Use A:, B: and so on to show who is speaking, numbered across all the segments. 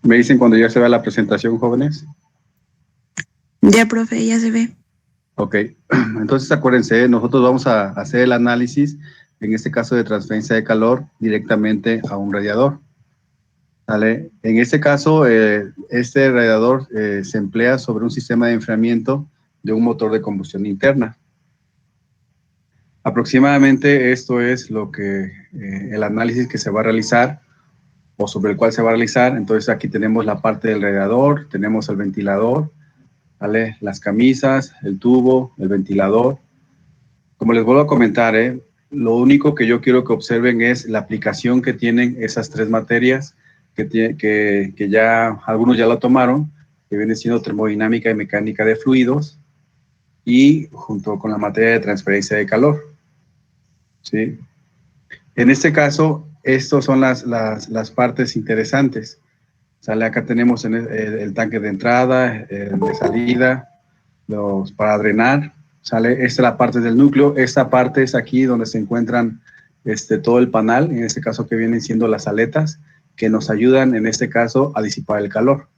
A: ¿Me dicen cuando ya se vea la presentación, jóvenes?
B: Ya, profe, ya se ve.
A: Ok, entonces acuérdense, nosotros vamos a hacer el análisis, en este caso de transferencia de calor, directamente a un radiador. ¿Vale? En este caso, este radiador se emplea sobre un sistema de enfriamiento de un motor de combustión interna. Aproximadamente esto es lo que el análisis que se va a realizar o sobre el cual se va a realizar. Entonces aquí tenemos la parte del radiador, tenemos el ventilador, ¿vale? Las camisas, el tubo, el ventilador. Como les vuelvo a comentar, lo único que yo quiero que observen es la aplicación que tienen esas tres materias que ya algunos ya lo tomaron, que viene siendo termodinámica y mecánica de fluidos, y junto con la materia de transferencia de calor. ¿Sí? En este caso, estas son las partes interesantes. ¿Sale? Acá tenemos el tanque de entrada, de salida, para drenar. ¿Sale? Esta es la parte del núcleo. Esta parte es aquí donde se encuentran todo el panal, en este caso que vienen siendo las aletas, que nos ayudan en este caso a disipar el calor.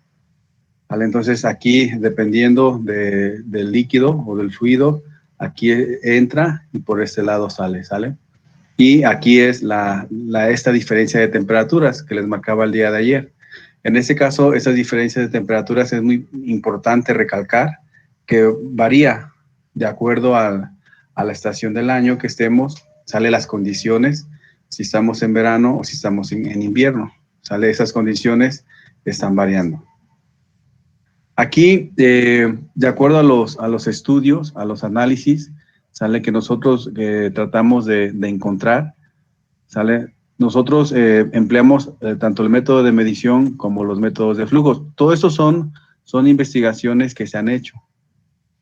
A: ¿Vale? Entonces aquí, dependiendo del líquido o del fluido, aquí entra y por este lado sale, ¿sale? Y aquí es esta diferencia de temperaturas que les marcaba el día de ayer. En este caso, estas diferencias de temperaturas es muy importante recalcar que varía de acuerdo a la estación del año que estemos, sale las condiciones, si estamos en verano o si estamos en invierno, sale esas condiciones están variando. Aquí, de acuerdo a los estudios, a los análisis, sale que nosotros tratamos de encontrar, sale, nosotros empleamos tanto el método de medición como los métodos de flujos. Todo esto son investigaciones que se han hecho,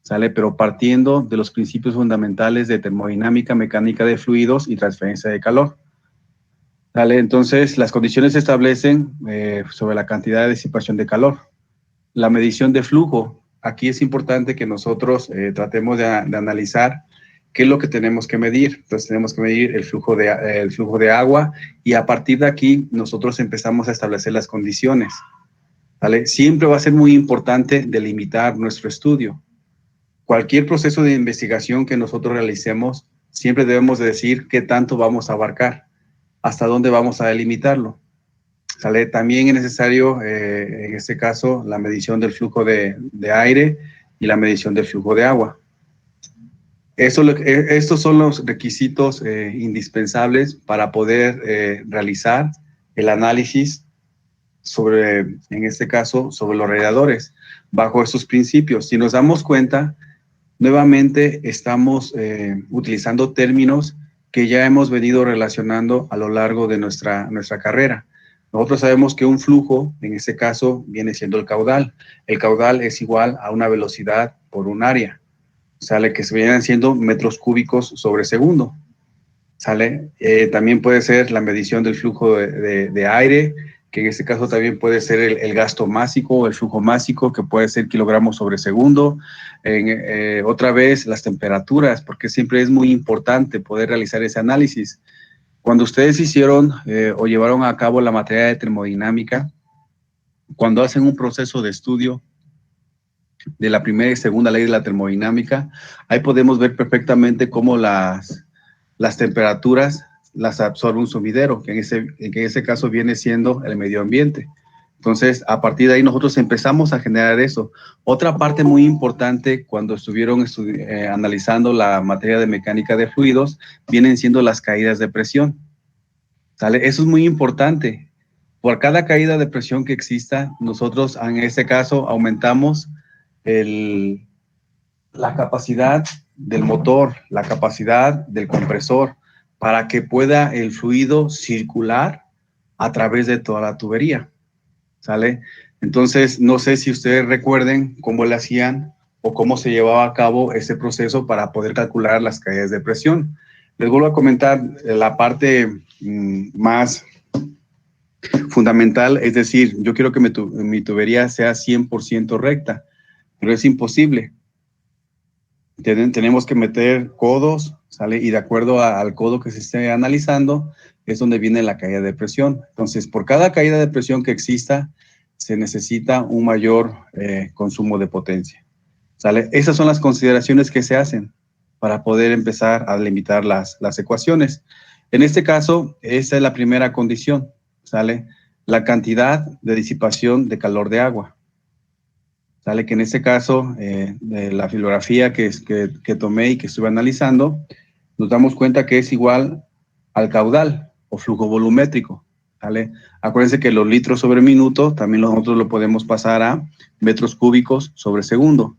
A: sale, pero partiendo de los principios fundamentales de termodinámica, mecánica de fluidos y transferencia de calor. Sale, entonces, las condiciones se establecen sobre la cantidad de disipación de calor. La medición de flujo. Aquí es importante que nosotros tratemos de analizar qué es lo que tenemos que medir. Entonces tenemos que medir el flujo de agua y a partir de aquí nosotros empezamos a establecer las condiciones. ¿Vale? Siempre va a ser muy importante delimitar nuestro estudio. Cualquier proceso de investigación que nosotros realicemos, siempre debemos de decir qué tanto vamos a abarcar, hasta dónde vamos a delimitarlo. ¿Sale? También es necesario, en este caso, la medición del flujo de aire y la medición del flujo de agua. Estos son los requisitos indispensables para poder realizar el análisis sobre, en este caso, sobre los radiadores, bajo estos principios. Si nos damos cuenta, nuevamente estamos utilizando términos que ya hemos venido relacionando a lo largo de nuestra carrera. Nosotros sabemos que un flujo, en este caso, viene siendo el caudal. El caudal es igual a una velocidad por un área. Sale que se vienen siendo metros cúbicos sobre segundo. ¿Sale? También puede ser la medición del flujo de aire, que en este caso también puede ser el gasto másico, el flujo másico, que puede ser kilogramos sobre segundo. Otra vez, las temperaturas, porque siempre es muy importante poder realizar ese análisis. Cuando ustedes hicieron o llevaron a cabo la materia de termodinámica, cuando hacen un proceso de estudio de la primera y segunda ley de la termodinámica, ahí podemos ver perfectamente cómo las temperaturas las absorbe un sumidero, que en ese caso viene siendo el medio ambiente. Entonces, a partir de ahí nosotros empezamos a generar eso. Otra parte muy importante cuando estuvieron analizando la materia de mecánica de fluidos, vienen siendo las caídas de presión. ¿Sale? Eso es muy importante. Por cada caída de presión que exista, nosotros en este caso aumentamos la capacidad del motor, la capacidad del compresor, para que pueda el fluido circular a través de toda la tubería. ¿Sale? Entonces, no sé si ustedes recuerden cómo le hacían o cómo se llevaba a cabo ese proceso para poder calcular las caídas de presión. Les vuelvo a comentar la parte más fundamental, es decir, yo quiero que mi tubería sea 100% recta, pero es imposible. Tenemos que meter codos, ¿sale? Y de acuerdo al codo que se esté analizando, es donde viene la caída de presión. Entonces, por cada caída de presión que exista, se necesita un mayor consumo de potencia. ¿Sale? Esas son las consideraciones que se hacen para poder empezar a delimitar las ecuaciones. En este caso, esa es la primera condición, ¿sale? La cantidad de disipación de calor de agua. ¿Sale? Que en este caso, de la filografía que tomé y que estuve analizando, nos damos cuenta que es igual al caudal o flujo volumétrico. ¿Sale? Acuérdense que los litros sobre minuto también nosotros lo podemos pasar a metros cúbicos sobre segundo.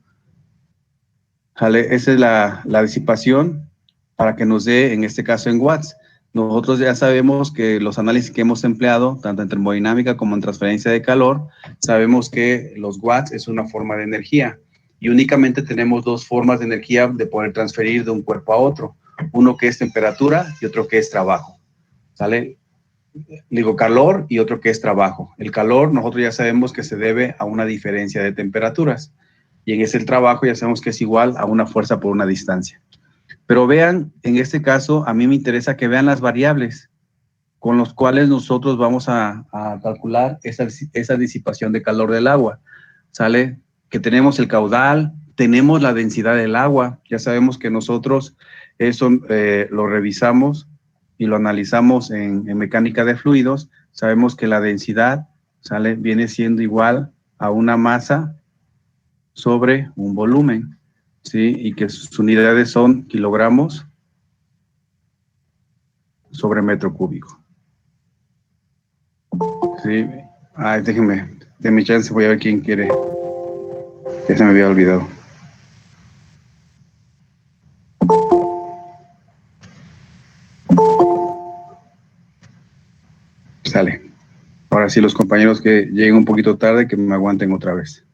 A: ¿Sale? Esa es la disipación para que nos dé, en este caso, en watts. Nosotros ya sabemos que los análisis que hemos empleado, tanto en termodinámica como en transferencia de calor, sabemos que los watts es una forma de energía y únicamente tenemos dos formas de energía de poder transferir de un cuerpo a otro. Uno que es temperatura y otro que es trabajo. ¿Sale? Digo calor y otro que es trabajo. El calor nosotros ya sabemos que se debe a una diferencia de temperaturas y en ese trabajo ya sabemos que es igual a una fuerza por una distancia. Pero vean, en este caso, a mí me interesa que vean las variables con las cuales nosotros vamos a calcular esa disipación de calor del agua. ¿Sale? Que tenemos el caudal, tenemos la densidad del agua. Ya sabemos que nosotros eso lo revisamos y lo analizamos en mecánica de fluidos. Sabemos que la densidad, ¿sale? Viene siendo igual a una masa sobre un volumen. ¿Sí? Y que sus unidades son kilogramos sobre metro cúbico. ¿Sí? Ay, déjenme chance, voy a ver quién quiere. Ya se me había olvidado. Sale. Ahora sí, los compañeros que lleguen un poquito tarde, que me aguanten otra vez.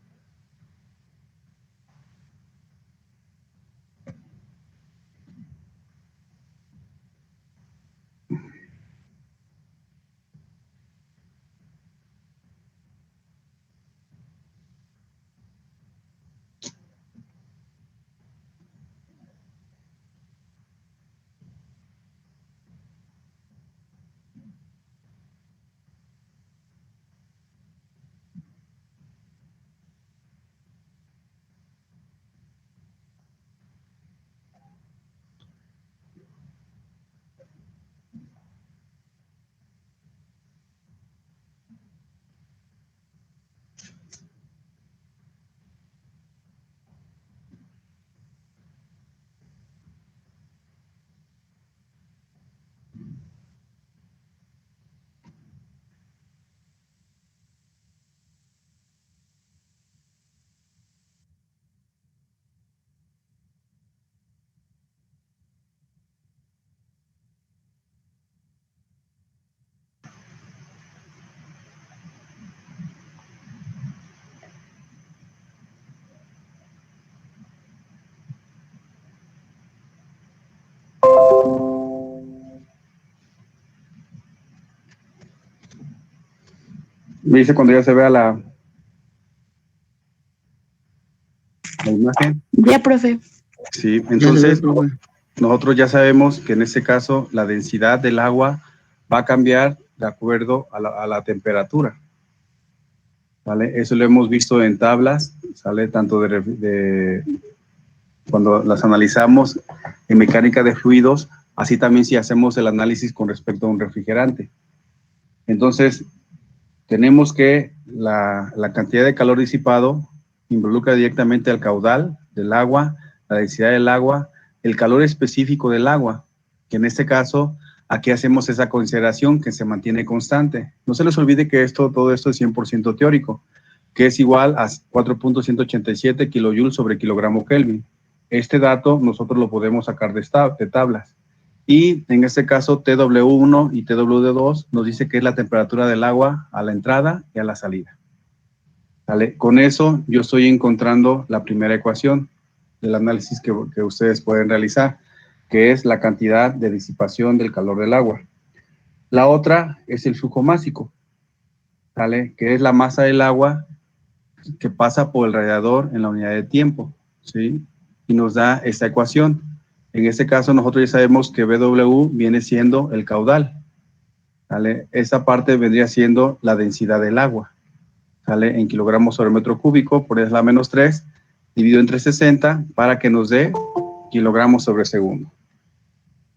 A: Me dice cuando ya se vea la imagen.
B: Ya, profe.
A: Sí, entonces nosotros ya sabemos que en este caso la densidad del agua va a cambiar de acuerdo a la temperatura. ¿Vale? Eso lo hemos visto en tablas, ¿sale? Tanto cuando las analizamos en mecánica de fluidos, así también si hacemos el análisis con respecto a un refrigerante. Entonces, tenemos que la cantidad de calor disipado involucra directamente al caudal del agua, la densidad del agua, el calor específico del agua, que en este caso, aquí hacemos esa consideración que se mantiene constante. No se les olvide que todo esto es 100% teórico, que es igual a 4.187 kilojoules sobre kilogramo Kelvin. Este dato nosotros lo podemos sacar de tablas. Y en este caso, TW1 y TW2 nos dice que es la temperatura del agua a la entrada y a la salida. ¿Vale? Con eso yo estoy encontrando la primera ecuación del análisis que ustedes pueden realizar, que es la cantidad de disipación del calor del agua. La otra es el flujo másico, ¿vale? Que es la masa del agua que pasa por el radiador en la unidad de tiempo, ¿sí? Y nos da esta ecuación. En este caso nosotros ya sabemos que BW viene siendo el caudal, ¿vale? Esta parte vendría siendo la densidad del agua, ¿sale? En kilogramos sobre metro cúbico por 10 a la menos 3, dividido entre 60 para que nos dé kilogramos sobre segundo,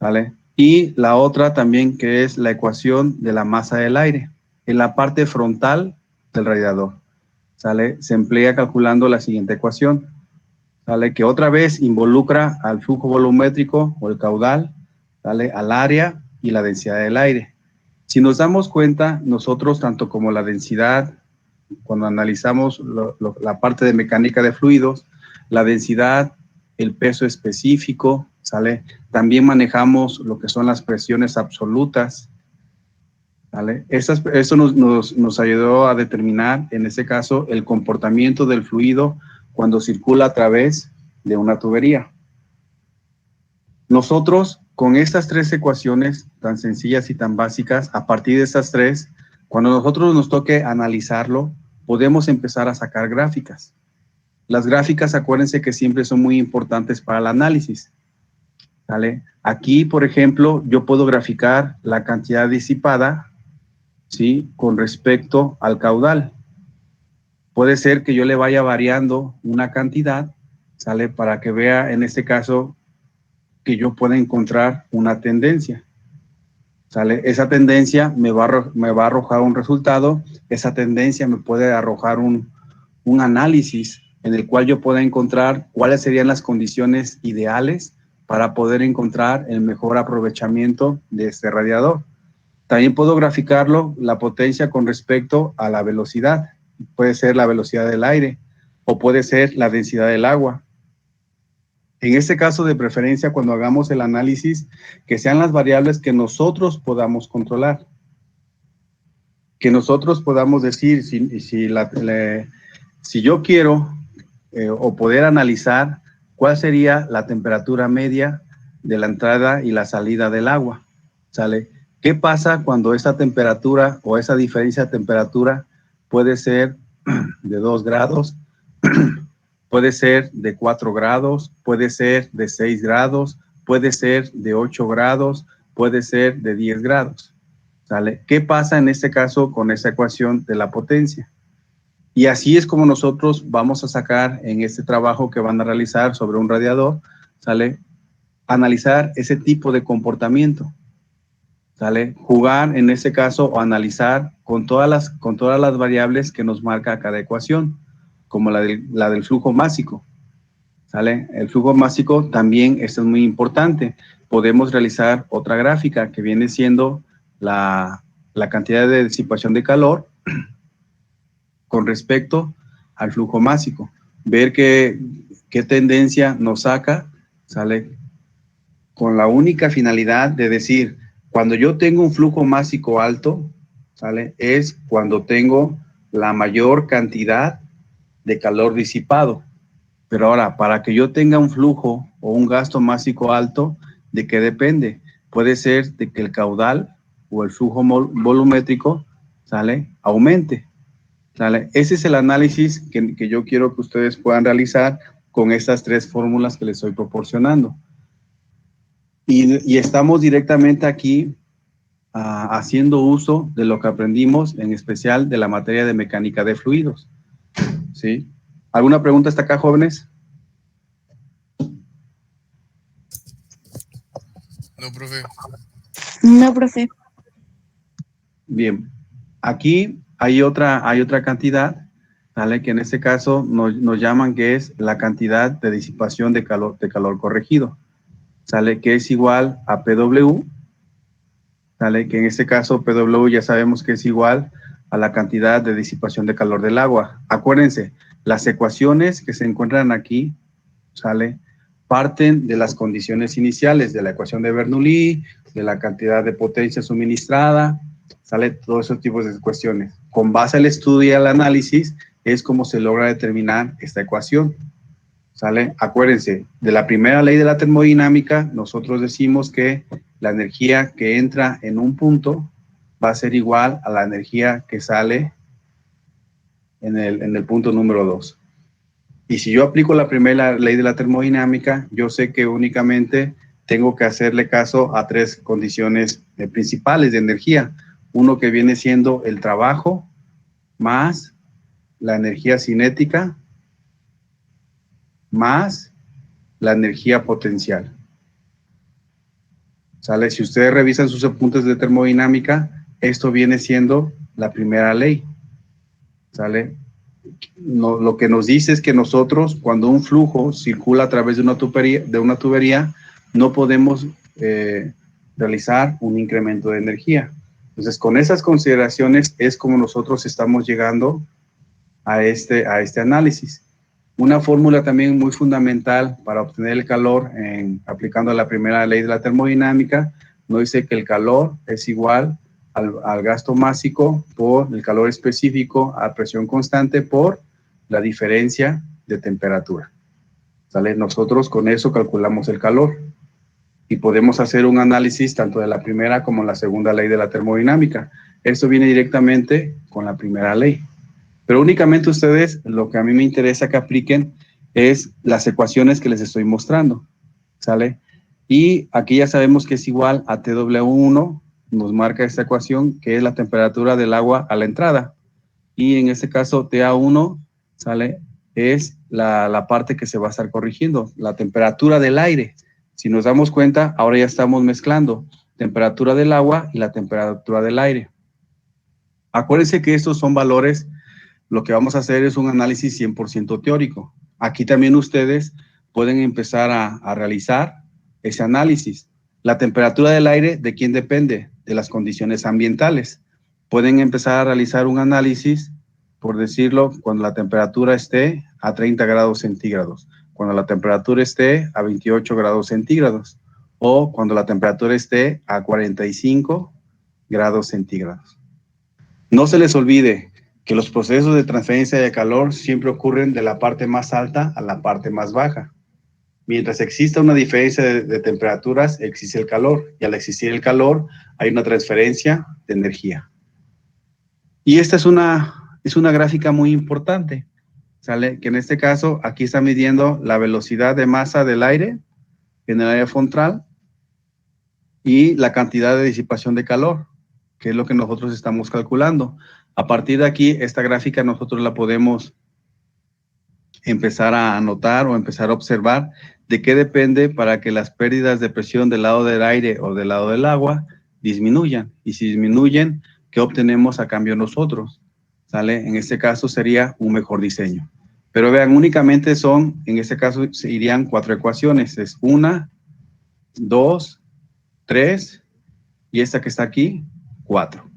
A: ¿vale? Y la otra también, que es la ecuación de la masa del aire en la parte frontal del radiador, ¿sale? Se emplea calculando la siguiente ecuación, ¿sale? Que otra vez involucra al flujo volumétrico o el caudal, ¿sale? Al área y la densidad del aire. Si nos damos cuenta, nosotros, tanto como la densidad, cuando analizamos la parte de mecánica de fluidos, la densidad, el peso específico, ¿sale? También manejamos lo que son las presiones absolutas, ¿vale? Eso nos ayudó a determinar, en este caso, el comportamiento del fluido cuando circula a través de una tubería. Nosotros, con estas tres ecuaciones tan sencillas y tan básicas, a partir de estas tres, cuando nosotros nos toque analizarlo, podemos empezar a sacar gráficas. Las gráficas, acuérdense que siempre son muy importantes para el análisis, ¿vale? Aquí, por ejemplo, yo puedo graficar la cantidad disipada, ¿sí? Con respecto al caudal. Puede ser que yo le vaya variando una cantidad, ¿sale? Para que vea, en este caso, que yo pueda encontrar una tendencia, ¿sale? Esa tendencia me va a arrojar un resultado, esa tendencia me puede arrojar un análisis en el cual yo pueda encontrar cuáles serían las condiciones ideales para poder encontrar el mejor aprovechamiento de este radiador. También puedo graficarlo, la potencia con respecto a la velocidad. Puede ser la velocidad del aire o puede ser la densidad del agua. En este caso, de preferencia, cuando hagamos el análisis, que sean las variables que nosotros podamos controlar. Que nosotros podamos decir, si yo quiero o poder analizar cuál sería la temperatura media de la entrada y la salida del agua, ¿sale? ¿Qué pasa cuando esa temperatura o esa diferencia de temperatura puede ser de 2 grados, puede ser de 4 grados, puede ser de 6 grados, puede ser de 8 grados, puede ser de 10 grados, ¿sale? ¿Qué pasa en este caso con esa ecuación de la potencia? Y así es como nosotros vamos a sacar en este trabajo que van a realizar sobre un radiador, ¿sale? Analizar ese tipo de comportamiento, ¿sale? Jugar en este caso o analizar con todas las variables que nos marca cada ecuación, como la del flujo másico, ¿sale? El flujo másico también, esto es muy importante. Podemos realizar otra gráfica que viene siendo la cantidad de disipación de calor con respecto al flujo másico. Ver qué tendencia nos saca, ¿sale? Con la única finalidad de decir, cuando yo tengo un flujo másico alto, ¿sale? Es cuando tengo la mayor cantidad de calor disipado. Pero ahora, para que yo tenga un flujo o un gasto másico alto, ¿de qué depende? Puede ser de que el caudal o el flujo volumétrico, ¿sale? Aumente, ¿sale? Ese es el análisis que yo quiero que ustedes puedan realizar con estas tres fórmulas que les estoy proporcionando. Y estamos directamente aquí haciendo uso de lo que aprendimos, en especial de la materia de mecánica de fluidos, ¿sí? ¿Alguna pregunta hasta acá, jóvenes?
C: No, profe.
B: No, profe.
A: Bien, aquí hay otra cantidad, ¿vale? Que en este caso nos llaman que es la cantidad de disipación de calor corregido, ¿sale? Que es igual a PW, ¿sale? Que en este caso PW ya sabemos que es igual a la cantidad de disipación de calor del agua. Acuérdense, las ecuaciones que se encuentran aquí, ¿sale? Parten de las condiciones iniciales, de la ecuación de Bernoulli, de la cantidad de potencia suministrada, ¿sale? Todos esos tipos de cuestiones. Con base al estudio y al análisis es como se logra determinar esta ecuación, ¿sale? Acuérdense, de la primera ley de la termodinámica, nosotros decimos que la energía que entra en un punto va a ser igual a la energía que sale en el punto número 2. Y si yo aplico la primera ley de la termodinámica, yo sé que únicamente tengo que hacerle caso a tres condiciones principales de energía. Uno que viene siendo el trabajo más la energía cinética más la energía potencial. ¿Sale? Si ustedes revisan sus apuntes de termodinámica, esto viene siendo la primera ley. ¿Sale? No, lo que nos dice es que nosotros, cuando un flujo circula a través de una tubería, no podemos realizar un incremento de energía. Entonces, con esas consideraciones es como nosotros estamos llegando a este análisis. Una fórmula también muy fundamental para obtener el calor, aplicando la primera ley de la termodinámica, nos dice que el calor es igual al gasto másico por el calor específico a presión constante por la diferencia de temperatura. ¿Sale? Nosotros con eso calculamos el calor y podemos hacer un análisis tanto de la primera como la segunda ley de la termodinámica. Esto viene directamente con la primera ley. Pero únicamente ustedes, lo que a mí me interesa que apliquen es las ecuaciones que les estoy mostrando, ¿sale? Y aquí ya sabemos que es igual a TW1, nos marca esta ecuación, que es la temperatura del agua a la entrada. Y en este caso, TA1, ¿sale? Es la parte que se va a estar corrigiendo, la temperatura del aire. Si nos damos cuenta, ahora ya estamos mezclando temperatura del agua y la temperatura del aire. Acuérdense que estos son valores. Lo que vamos a hacer es un análisis 100% teórico. Aquí también ustedes pueden empezar a realizar ese análisis. La temperatura del aire, ¿de quién depende? De las condiciones ambientales. Pueden empezar a realizar un análisis, por decirlo, cuando la temperatura esté a 30 grados centígrados, cuando la temperatura esté a 28 grados centígrados o cuando la temperatura esté a 45 grados centígrados. No se les olvide que los procesos de transferencia de calor siempre ocurren de la parte más alta a la parte más baja. Mientras exista una diferencia de temperaturas, existe el calor. Y al existir el calor, hay una transferencia de energía. Y esta es una gráfica muy importante, ¿sale? Que en este caso, aquí está midiendo la velocidad de masa del aire en el área frontal y la cantidad de disipación de calor, que es lo que nosotros estamos calculando. A partir de aquí, esta gráfica nosotros la podemos empezar a anotar o empezar a observar de qué depende para que las pérdidas de presión del lado del aire o del lado del agua disminuyan. Y si disminuyen, ¿qué obtenemos a cambio nosotros? ¿Sale? En este caso sería un mejor diseño. Pero vean, únicamente son, en este caso, se irían 4 ecuaciones. Es 1, 2, 3 y esta que está aquí, 4.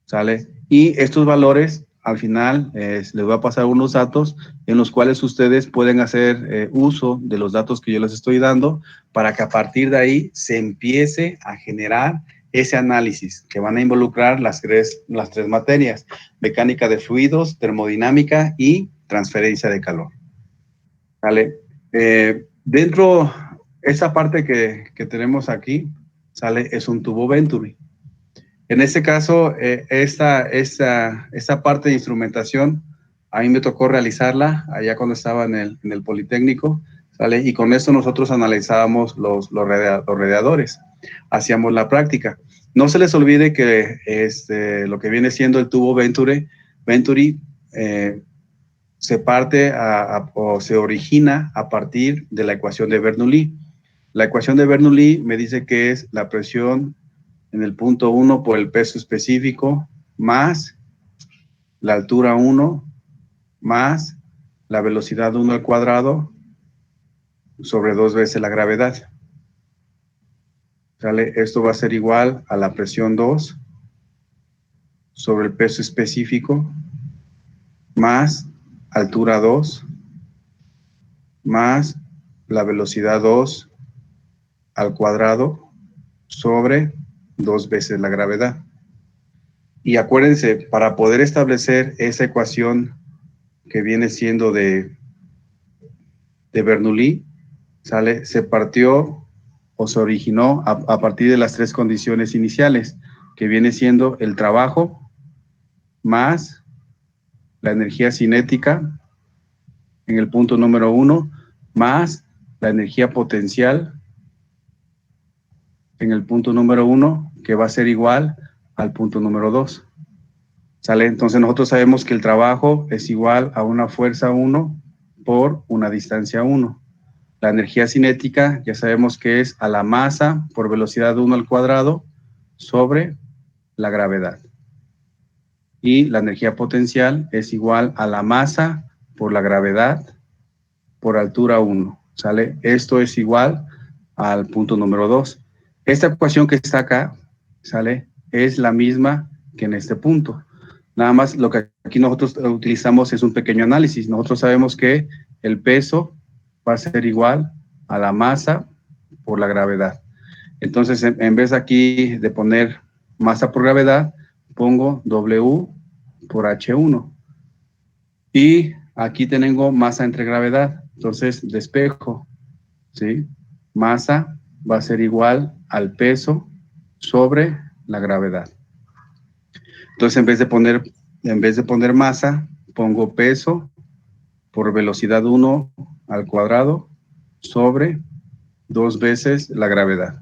A: ¿Sale? Y estos valores, al final, les voy a pasar unos datos en los cuales ustedes pueden hacer uso de los datos que yo les estoy dando para que a partir de ahí se empiece a generar ese análisis que van a involucrar las tres materias: mecánica de fluidos, termodinámica y transferencia de calor. ¿Sale? Dentro, esa parte que tenemos aquí, ¿sale? Es un tubo Venturi. En este caso, esta parte de instrumentación, a mí me tocó realizarla allá cuando estaba en el Politécnico, ¿sale? Y con esto nosotros analizábamos los radiadores, hacíamos la práctica. No se les olvide que lo que viene siendo el tubo Venturi se parte o se origina a partir de la ecuación de Bernoulli. La ecuación de Bernoulli me dice que es la presión en el punto 1 por el peso específico más la altura 1 más la velocidad 1 al cuadrado sobre 2 veces la gravedad. ¿Sale? Esto va a ser igual a la presión 2 sobre el peso específico más altura 2 más la velocidad 2 al cuadrado sobre 2 veces la gravedad. Y acuérdense, para poder establecer esa ecuación que viene siendo de Bernoulli, ¿sale? Se partió o se originó a partir de las 3 condiciones iniciales, que viene siendo el trabajo más la energía cinética en el punto número 1, más la energía potencial en el punto número 1, que va a ser igual al punto número 2. ¿Sale? Entonces nosotros sabemos que el trabajo es igual a una fuerza 1 por una distancia 1. La energía cinética ya sabemos que es a la masa por velocidad 1 al cuadrado sobre la gravedad. Y la energía potencial es igual a la masa por la gravedad por altura 1. ¿Sale? Esto es igual al punto número 2. Esta ecuación que está acá, ¿sale? Es la misma que en este punto. Nada más lo que aquí nosotros utilizamos es un pequeño análisis. Nosotros sabemos que el peso va a ser igual a la masa por la gravedad. Entonces, en vez aquí de poner masa por gravedad, pongo W por H1. Y aquí tengo masa entre gravedad. Entonces, despejo, ¿sí? Masa va a ser igual al peso sobre la gravedad. Entonces, en vez de poner masa, pongo peso por velocidad 1 al cuadrado sobre 2 veces la gravedad.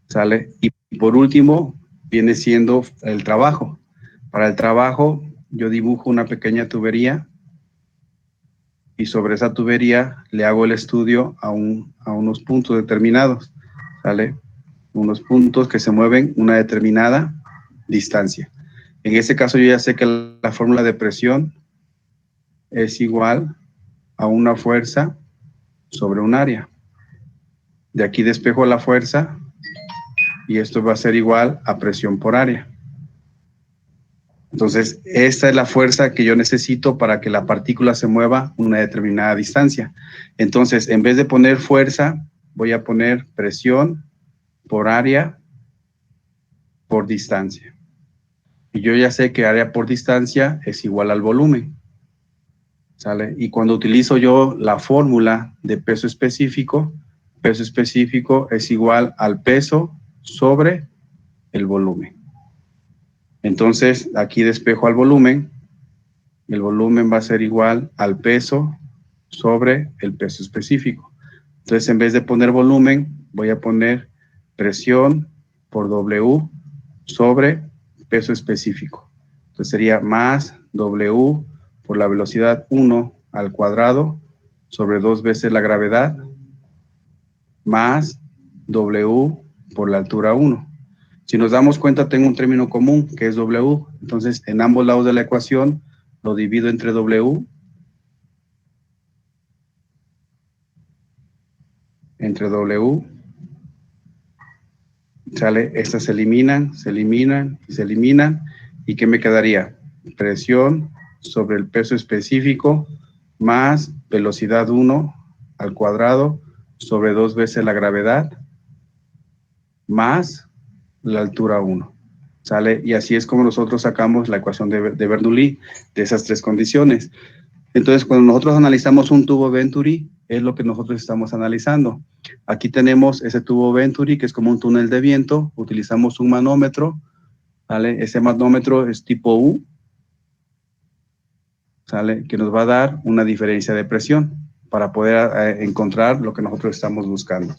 A: ¿Sale? Y por último, viene siendo el trabajo. Para el trabajo, yo dibujo una pequeña tubería y sobre esa tubería le hago el estudio a unos puntos determinados. ¿Sale? Unos puntos que se mueven una determinada distancia. En este caso, yo ya sé que la fórmula de presión es igual a una fuerza sobre un área. De aquí despejo la fuerza y esto va a ser igual a presión por área. Entonces, esta es la fuerza que yo necesito para que la partícula se mueva una determinada distancia. Entonces, en vez de poner fuerza, voy a poner presión por área por distancia. Y yo ya sé que área por distancia es igual al volumen. ¿Sale? Y cuando utilizo yo la fórmula de peso específico es igual al peso sobre el volumen. Entonces, aquí despejo al volumen. El volumen va a ser igual al peso sobre el peso específico. Entonces, en vez de poner volumen, voy a poner presión por W sobre peso específico. Entonces, sería más W por la velocidad 1 al cuadrado sobre 2 veces la gravedad más W por la altura 1. Si nos damos cuenta, tengo un término común que es W. Entonces, en ambos lados de la ecuación lo divido entre W. Entre W. ¿Sale? Estas se eliminan y se eliminan. ¿Y qué me quedaría? Presión sobre el peso específico más velocidad 1 al cuadrado sobre 2 veces la gravedad más la altura 1. ¿Sale? Y así es como nosotros sacamos la ecuación de Bernoulli de esas tres condiciones. Entonces, cuando nosotros analizamos un tubo Venturi, es lo que nosotros estamos analizando. Aquí tenemos ese tubo Venturi, que es como un túnel de viento. Utilizamos un manómetro, ¿sale? Ese manómetro es tipo U, ¿sale? Que nos va a dar una diferencia de presión para poder encontrar lo que nosotros estamos buscando.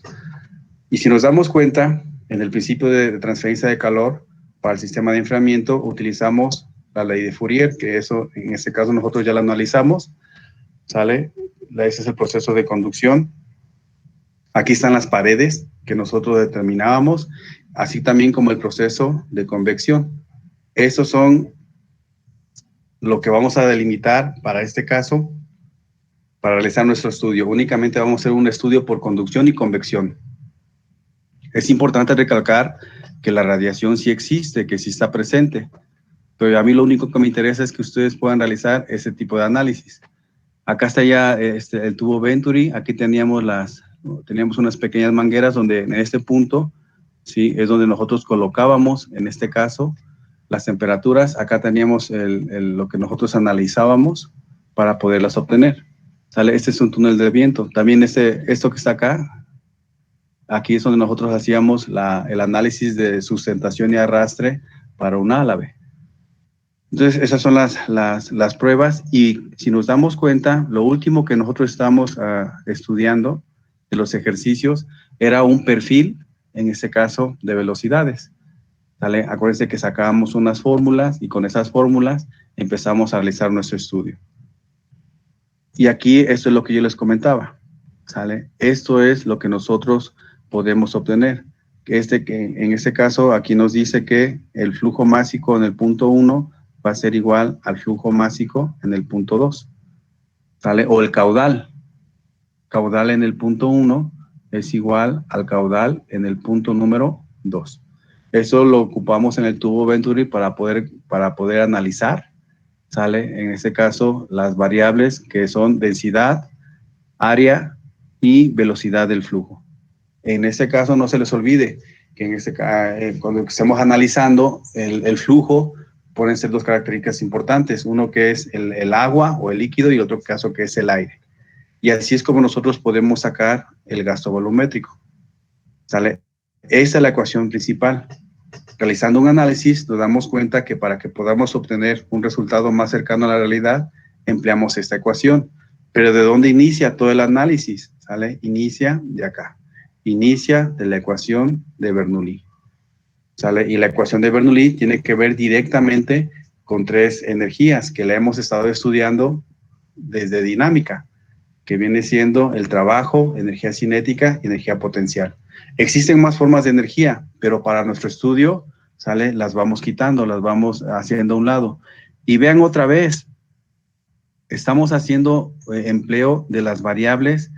A: Y si nos damos cuenta, en el principio de transferencia de calor, para el sistema de enfriamiento, utilizamos la ley de Fourier, que eso, en este caso, nosotros ya la analizamos, ¿sale? Ese es el proceso de conducción. Aquí están las paredes que nosotros determinábamos, así también como el proceso de convección. Esos son lo que vamos a delimitar para este caso, para realizar nuestro estudio. Únicamente vamos a hacer un estudio por conducción y convección. Es importante recalcar que la radiación sí existe, que sí está presente, pero a mí lo único que me interesa es que ustedes puedan realizar ese tipo de análisis. Acá está ya el tubo Venturi, aquí teníamos unas pequeñas mangueras donde en este punto, ¿sí? Es donde nosotros colocábamos, en este caso, las temperaturas. Acá teníamos lo que nosotros analizábamos para poderlas obtener. ¿Sale? Este es un túnel de viento. También esto que está acá, aquí es donde nosotros hacíamos el análisis de sustentación y arrastre para un álave. Entonces, esas son las pruebas, y si nos damos cuenta, lo último que nosotros estamos estudiando de los ejercicios era un perfil, en este caso, de velocidades. ¿sale? Acuérdense que sacábamos unas fórmulas y con esas fórmulas empezamos a realizar nuestro estudio. Y aquí esto es lo que yo les comentaba, ¿sale? Esto es lo que nosotros podemos obtener. Que en este caso aquí nos dice que el flujo másico en el punto 1 va a ser igual al flujo másico en el punto 2, ¿sale? O el caudal. Caudal en el punto 1 es igual al caudal en el punto número 2. Eso lo ocupamos en el tubo Venturi para poder analizar, ¿sale? En este caso, las variables que son densidad, área y velocidad del flujo. En este caso, no se les olvide que cuando estemos analizando el flujo, pueden ser dos características importantes. Uno que es el agua o el líquido y otro caso que es el aire. Y así es como nosotros podemos sacar el gasto volumétrico, ¿sale? Esa es la ecuación principal. Realizando un análisis, nos damos cuenta que para que podamos obtener un resultado más cercano a la realidad, empleamos esta ecuación. Pero ¿de dónde inicia todo el análisis? ¿Sale? Inicia de acá. Inicia de la ecuación de Bernoulli, ¿sale? Y la ecuación de Bernoulli tiene que ver directamente con tres energías que la hemos estado estudiando desde dinámica, que viene siendo el trabajo, energía cinética y energía potencial. Existen más formas de energía, pero para nuestro estudio, ¿sale? Las vamos quitando, las vamos haciendo a un lado. Y vean otra vez, estamos haciendo empleo de las variables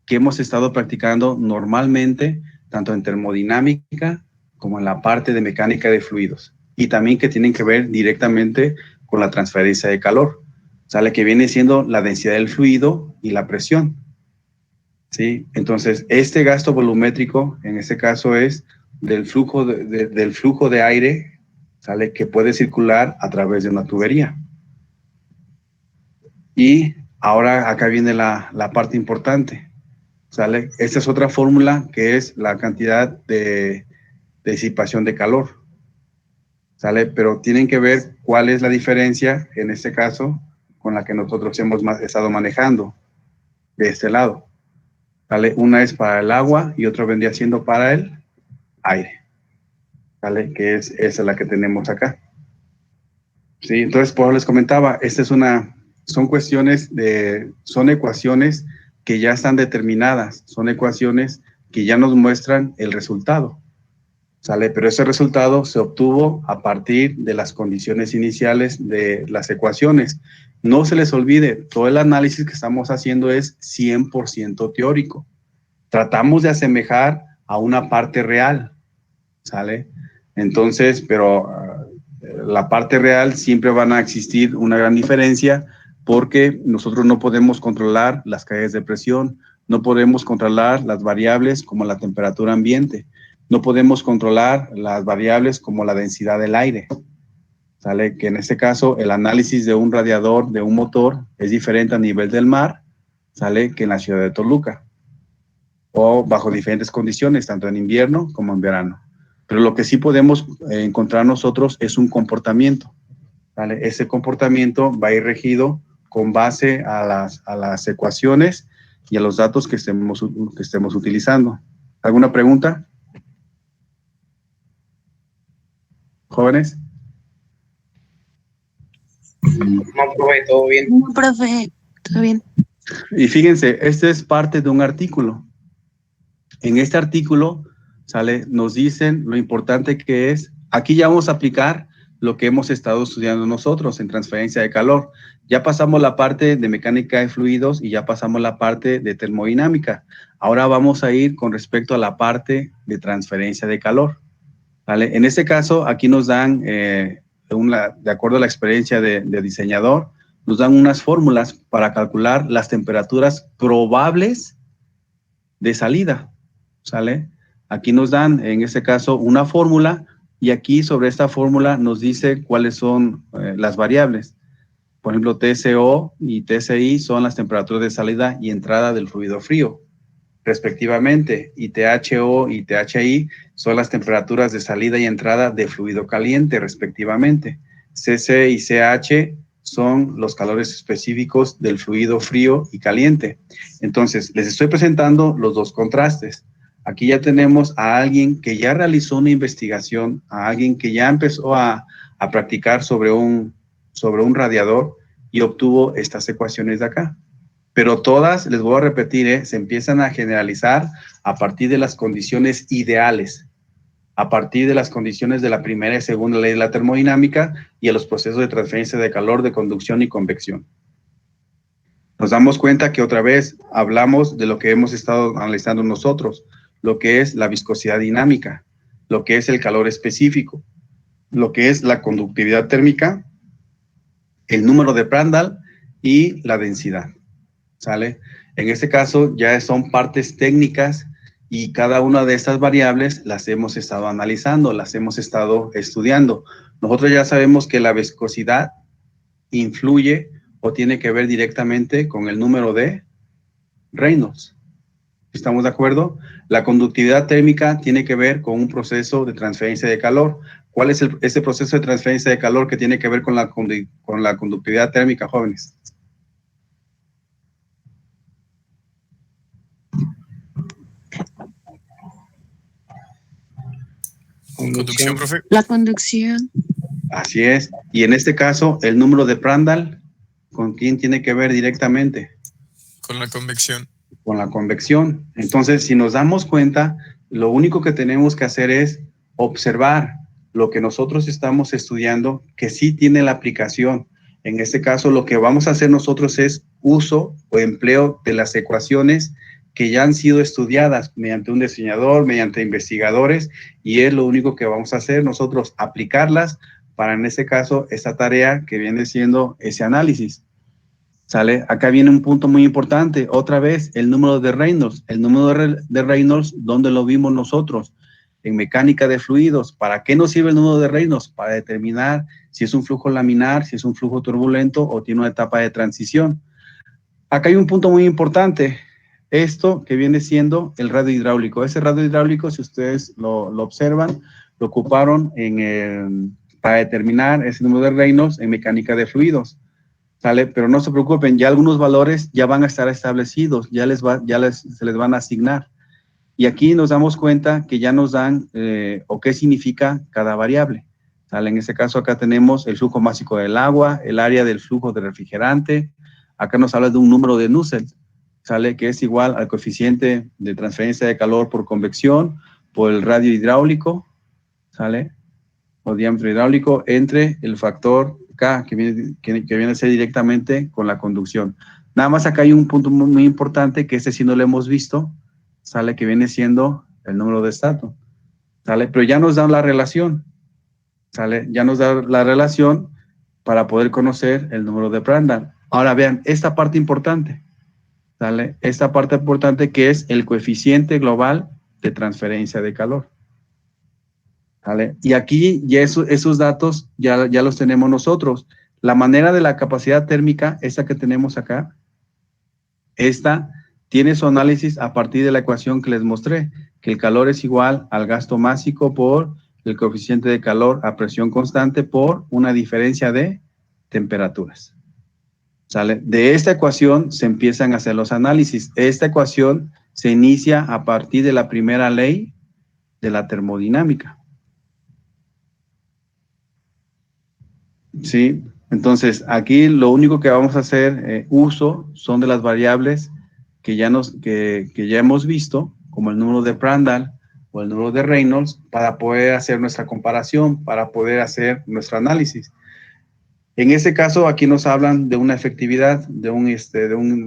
A: que hemos estado practicando normalmente, tanto en termodinámica como en la parte de mecánica de fluidos, y también que tienen que ver directamente con la transferencia de calor, ¿sale? Que viene siendo la densidad del fluido y la presión, ¿sí? Entonces, este gasto volumétrico, en este caso, es del flujo de aire, ¿sale? Que puede circular a través de una tubería. Y ahora acá viene la parte importante, ¿sale? Esta es otra fórmula que es la cantidad de disipación de calor, ¿sale? Pero tienen que ver cuál es la diferencia, en este caso, con la que nosotros hemos estado manejando de este lado, ¿sale? Una es para el agua y otra vendría siendo para el aire, ¿sale? Que esa es la que tenemos acá. Sí, entonces, por eso les comentaba, son ecuaciones que ya están determinadas, son ecuaciones que ya nos muestran el resultado, ¿sale? Pero ese resultado se obtuvo a partir de las condiciones iniciales de las ecuaciones. No se les olvide, todo el análisis que estamos haciendo es 100% teórico. Tratamos de asemejar a una parte real, ¿sale? Entonces, pero la parte real siempre van a existir una gran diferencia porque nosotros no podemos controlar las caídas de presión, no podemos controlar las variables como la temperatura ambiente, no podemos controlar las variables como la densidad del aire, ¿sale? Que en este caso el análisis de un radiador, de un motor, es diferente a nivel del mar, ¿sale? Que en la ciudad de Toluca, o bajo diferentes condiciones, tanto en invierno como en verano. Pero lo que sí podemos encontrar nosotros es un comportamiento, ¿vale? Ese comportamiento va a ir regido con base a las ecuaciones y a los datos que estemos utilizando. ¿Alguna pregunta? ¿Jóvenes?
C: No, profe, todo bien.
B: No, profe, todo bien.
A: Y fíjense, este es parte de un artículo. En este artículo, ¿sale? Nos dicen lo importante que es. Aquí ya vamos a aplicar lo que hemos estado estudiando nosotros en transferencia de calor. Ya pasamos la parte de mecánica de fluidos y ya pasamos la parte de termodinámica. Ahora vamos a ir con respecto a la parte de transferencia de calor, ¿vale? En este caso, aquí nos dan, de acuerdo a la experiencia de diseñador, nos dan unas fórmulas para calcular las temperaturas probables de salida, ¿sale? Aquí nos dan, en este caso, una fórmula y aquí sobre esta fórmula nos dice cuáles son las variables. Por ejemplo, TCO y TCI son las temperaturas de salida y entrada del fluido frío, respectivamente, y THO y THI son las temperaturas de salida y entrada de fluido caliente, respectivamente. CC y CH son los calores específicos del fluido frío y caliente. Entonces, les estoy presentando los dos contrastes. Aquí ya tenemos a alguien que ya realizó una investigación, a alguien que ya empezó a practicar sobre un radiador y obtuvo estas ecuaciones de acá. Pero todas, les voy a repetir, se empiezan a generalizar a partir de las condiciones ideales, a partir de las condiciones de la primera y segunda ley de la termodinámica y a los procesos de transferencia de calor, de conducción y convección. Nos damos cuenta que otra vez hablamos de lo que hemos estado analizando nosotros, lo que es la viscosidad dinámica, lo que es el calor específico, lo que es la conductividad térmica, el número de Prandtl y la densidad. ¿Sale? En este caso ya son partes técnicas y cada una de estas variables las hemos estado analizando, las hemos estado estudiando. Nosotros ya sabemos que la viscosidad influye o tiene que ver directamente con el número de Reynolds. ¿Estamos de acuerdo? La conductividad térmica tiene que ver con un proceso de transferencia de calor. ¿Cuál es ese proceso de transferencia de calor que tiene que ver con la conductividad térmica, jóvenes?
D: Conducción, profe.
B: La conducción.
A: Así es. Y en este caso, el número de Prandtl, ¿con quién tiene que ver directamente?
D: Con la convección.
A: Con la convección. Entonces, si nos damos cuenta, lo único que tenemos que hacer es observar lo que nosotros estamos estudiando, que sí tiene la aplicación. En este caso, lo que vamos a hacer nosotros es uso o empleo de las ecuaciones que ya han sido estudiadas mediante un diseñador, mediante investigadores, y es lo único que vamos a hacer nosotros, aplicarlas para, en este caso, esta tarea que viene siendo ese análisis. ¿Sale? Acá viene un punto muy importante. Otra vez, el número de Reynolds. El número de Reynolds, ¿dónde lo vimos nosotros? En mecánica de fluidos. ¿Para qué nos sirve el número de Reynolds? Para determinar si es un flujo laminar, si es un flujo turbulento o tiene una etapa de transición. Acá hay un punto muy importante. Esto que viene siendo el radio hidráulico. Ese radio hidráulico, si ustedes lo observan, lo ocuparon para determinar ese número de Reynolds en mecánica de fluidos. ¿Sale? Pero no se preocupen, ya algunos valores ya van a estar establecidos, se les van a asignar. Y aquí nos damos cuenta que ya nos dan o qué significa cada variable. ¿Sale? En este caso acá tenemos el flujo másico del agua, el área del flujo de refrigerante. Acá nos habla de un número de Nusselt, ¿sale? Que es igual al coeficiente de transferencia de calor por convección, por el radio hidráulico, ¿sale? O diámetro hidráulico entre el factor K, que viene a ser directamente con la conducción. Nada más acá hay un punto muy importante, que sí no lo hemos visto, ¿sale? Que viene siendo el número de estato, ¿sale? Pero ya nos da la relación, ¿sale? Ya nos da la relación para poder conocer el número de Prandtl. Ahora vean, esta parte importante, ¿sale? Esta parte importante que es el coeficiente global de transferencia de calor. ¿Vale? Y aquí ya esos datos ya los tenemos nosotros. La manera de la capacidad térmica, esta que tenemos acá, esta tiene su análisis a partir de la ecuación que les mostré, que el calor es igual al gasto másico por el coeficiente de calor a presión constante por una diferencia de temperaturas. ¿Sale? De esta ecuación se empiezan a hacer los análisis. Esta ecuación se inicia a partir de la primera ley de la termodinámica. Sí, entonces aquí lo único que vamos a hacer uso son de las variables que ya hemos visto, como el número de Prandtl o el número de Reynolds, para poder hacer nuestra comparación, para poder hacer nuestro análisis. En este caso, aquí nos hablan de una efectividad,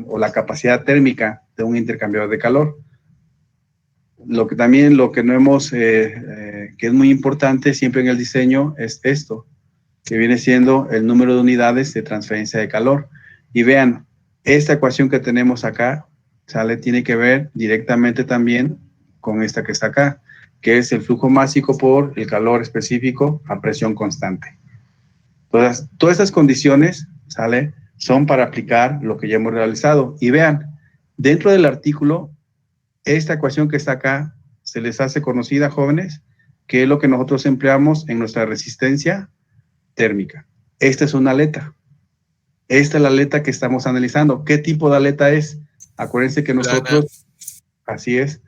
A: o la capacidad térmica de un intercambiador de calor. Lo que no hemos, que es muy importante siempre en el diseño, es esto, que viene siendo el número de unidades de transferencia de calor. Y vean, esta ecuación que tenemos acá, ¿sale? Tiene que ver directamente también con esta que está acá, que es el flujo másico por el calor específico a presión constante. Todas estas condiciones, ¿sale? Son para aplicar lo que ya hemos realizado. Y vean, dentro del artículo, esta ecuación que está acá, se les hace conocida, jóvenes, que es lo que nosotros empleamos en nuestra resistencia térmica. Esta es una aleta. Esta es la aleta que estamos analizando. ¿Qué tipo de aleta es? Acuérdense que nosotros, así es,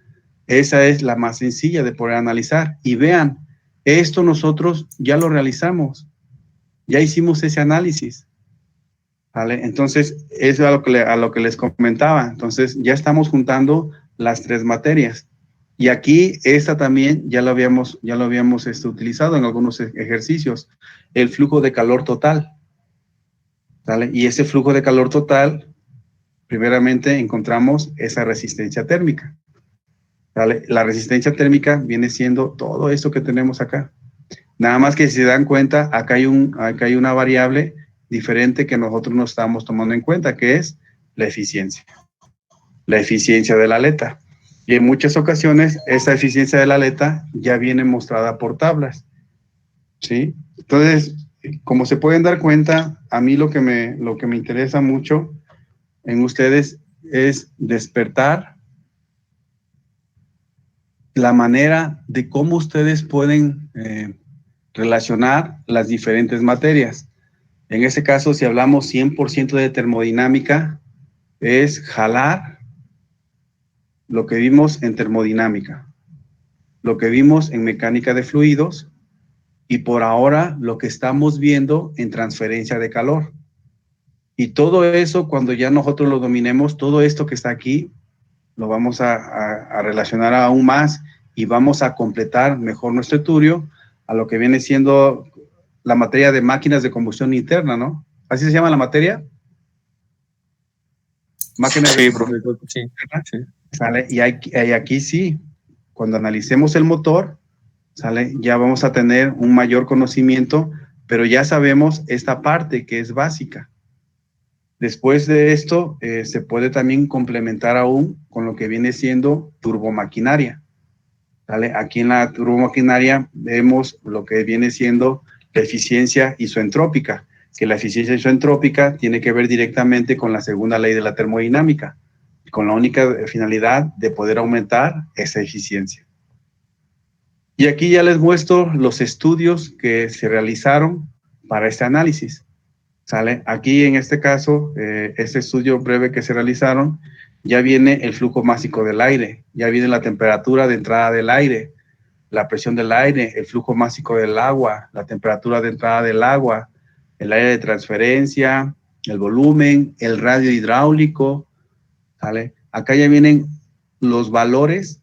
A: Esa es la más sencilla de poder analizar. Y vean, esto nosotros ya lo realizamos, ya hicimos ese análisis, ¿vale? Entonces, eso es a lo que les comentaba. Entonces, ya estamos juntando las 3 materias. Y aquí, esta también ya lo habíamos utilizado en algunos ejercicios, el flujo de calor total, ¿vale? Y ese flujo de calor total, primeramente encontramos esa resistencia térmica, ¿vale? La resistencia térmica viene siendo todo esto que tenemos acá. Nada más que si se dan cuenta, acá hay una variable diferente que nosotros no estamos tomando en cuenta, que es la eficiencia de la aleta. Y en muchas ocasiones, esa eficiencia de la aleta ya viene mostrada por tablas, ¿sí? Entonces, como se pueden dar cuenta, a mí lo que me interesa mucho en ustedes es despertar la manera de cómo ustedes pueden relacionar las diferentes materias. En este caso, si hablamos 100% de termodinámica, es jalar lo que vimos en termodinámica, lo que vimos en mecánica de fluidos y por ahora lo que estamos viendo en transferencia de calor. Y todo eso, cuando ya nosotros lo dominemos, todo esto que está aquí, lo vamos a relacionar aún más y vamos a completar mejor nuestro estudio a lo que viene siendo la materia de máquinas de combustión interna, ¿no? ¿Así se llama la materia? Máquinas de combustión interna.
E: Sí.
A: ¿Sale? Y aquí sí, cuando analicemos el motor, ¿sale? Ya vamos a tener un mayor conocimiento, pero ya sabemos esta parte que es básica. Después de esto, se puede también complementar aún con lo que viene siendo turbomaquinaria, ¿vale? Aquí en la turbomaquinaria vemos lo que viene siendo la eficiencia isoentrópica, que la eficiencia isoentrópica tiene que ver directamente con la segunda ley de la termodinámica, con la única finalidad de poder aumentar esa eficiencia. Y aquí ya les muestro los estudios que se realizaron para este análisis, ¿sale? Aquí en este caso, este estudio breve que se realizaron, ya viene el flujo másico del aire, ya viene la temperatura de entrada del aire, la presión del aire, el flujo másico del agua, la temperatura de entrada del agua, el aire de transferencia, el volumen, el radio hidráulico, ¿sale? Acá ya vienen los valores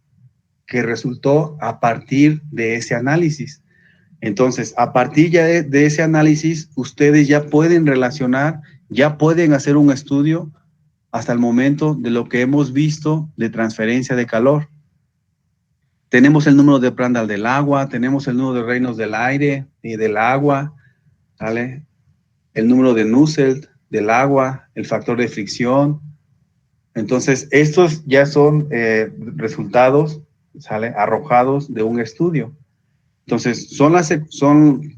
A: que resultó a partir de ese análisis. Entonces, a partir ya de ese análisis, ustedes ya pueden relacionar, ya pueden hacer un estudio hasta el momento de lo que hemos visto de transferencia de calor. Tenemos el número de Prandtl del agua, tenemos el número de Reynolds del aire y del agua, ¿vale? El número de Nusselt del agua, el factor de fricción. Entonces, estos ya son resultados, ¿sale? Arrojados de un estudio. Entonces,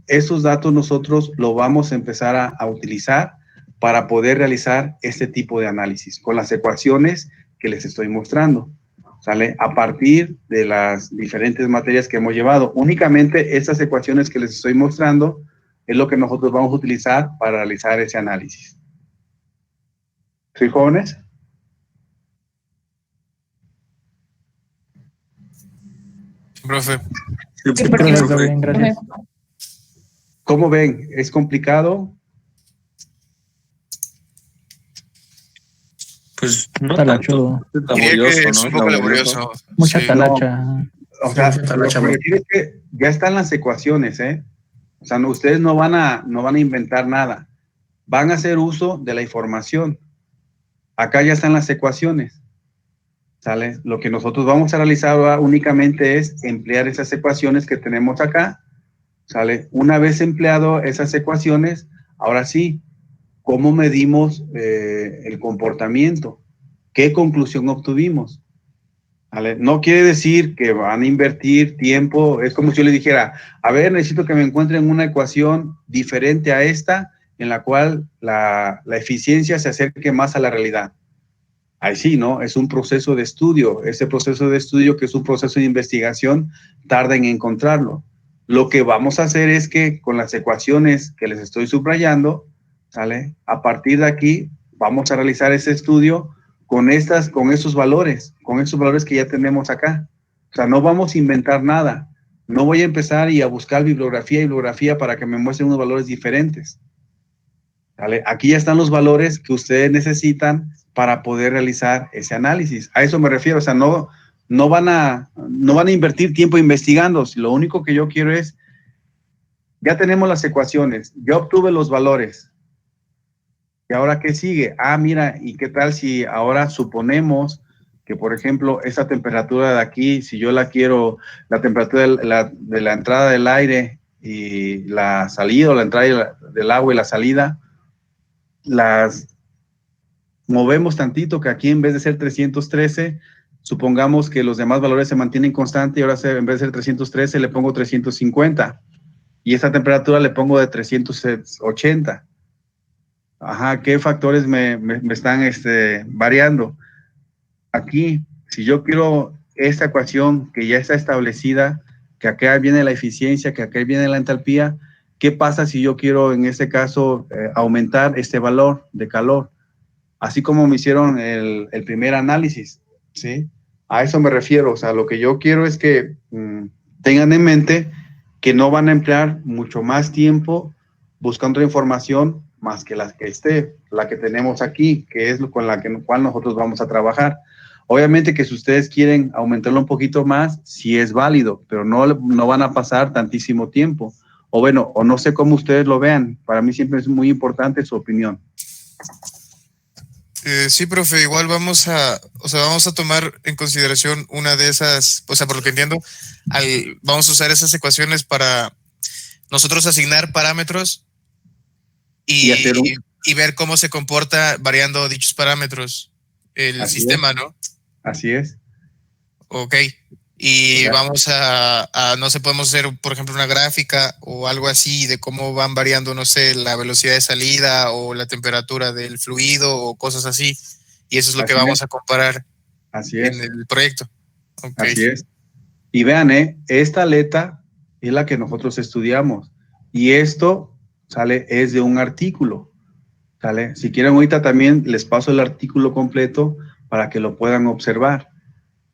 A: esos datos nosotros lo vamos a empezar a utilizar para poder realizar este tipo de análisis con las ecuaciones que les estoy mostrando, ¿sale? A partir de las diferentes materias que hemos llevado. Únicamente estas ecuaciones que les estoy mostrando es lo que nosotros vamos a utilizar para realizar ese análisis. ¿Sí, jóvenes?
D: Profe.
B: Sí, profe. Bien, gracias.
A: ¿Cómo ven? ¿Es complicado?
E: Pues no
B: Talachudo.
E: tanto.
D: Diría que
E: Laborioso,
D: es
E: ¿no?
D: un poco
E: Laborioso.
D: laborioso.
B: Mucha
D: Sí.
B: talacha.
A: O sea,
E: Sí,
A: lo que me refiero es que ya están las ecuaciones, ¿eh? O sea, ustedes no van a inventar nada. Van a hacer uso de la información. Acá ya están las ecuaciones, ¿sale? Lo que nosotros vamos a realizar ahora únicamente es emplear esas ecuaciones que tenemos acá, ¿sale? Una vez empleado esas ecuaciones, ahora sí, ¿cómo medimos el comportamiento? ¿Qué conclusión obtuvimos? ¿Vale? No quiere decir que van a invertir tiempo, es como si yo le dijera, a ver, necesito que me encuentren una ecuación diferente a esta, en la cual la eficiencia se acerque más a la realidad. Ahí sí, ¿no? Es un proceso de estudio. Ese proceso de estudio, que es un proceso de investigación, tarda en encontrarlo. Lo que vamos a hacer es que con las ecuaciones que les estoy subrayando, ¿sale? A partir de aquí, vamos a realizar ese estudio con esos valores que ya tenemos acá. O sea, no vamos a inventar nada. No voy a empezar y a buscar bibliografía para que me muestren unos valores diferentes. ¿Vale? Aquí ya están los valores que ustedes necesitan para poder realizar ese análisis. A eso me refiero. O sea, no van a invertir tiempo investigando. Lo único que yo quiero es, ya tenemos las ecuaciones, ya obtuve los valores. ¿Y ahora qué sigue? Mira, ¿y qué tal si ahora suponemos que, por ejemplo, esa temperatura de aquí, si yo la quiero, la temperatura de la entrada del aire y la salida, o la entrada del agua y la salida, las movemos tantito, que aquí en vez de ser 313, supongamos que los demás valores se mantienen constantes y ahora en vez de ser 313 le pongo 350 y esta temperatura le pongo de 380. Ajá, ¿qué factores me están variando? Aquí, si yo quiero esta ecuación que ya está establecida, que acá viene la eficiencia, que acá viene la entalpía, ¿qué pasa si yo quiero, en este caso, aumentar este valor de calor? Así como me hicieron el primer análisis, ¿sí? A eso me refiero. O sea, lo que yo quiero es que tengan en mente que no van a emplear mucho más tiempo buscando información más que la que tenemos aquí, que es con la cual nosotros vamos a trabajar. Obviamente que si ustedes quieren aumentarlo un poquito más, sí es válido, pero no van a pasar tantísimo tiempo. O bueno, o no sé cómo ustedes lo vean. Para mí siempre es muy importante su opinión.
D: Sí, profe, igual vamos a tomar en consideración una de esas, o sea, por lo que entiendo, vamos a usar esas ecuaciones para nosotros asignar parámetros y ver cómo se comporta variando dichos parámetros el sistema, ¿no?
A: Así es.
D: Ok. Y vamos no sé, podemos hacer, por ejemplo, una gráfica o algo así de cómo van variando, no sé, la velocidad de salida o la temperatura del fluido o cosas así. Y eso es lo que vamos a comparar en el proyecto. Okay.
A: Así es. Y vean, esta aleta es la que nosotros estudiamos. Y esto, es de un artículo. ¿Sale? Si quieren, ahorita también les paso el artículo completo para que lo puedan observar.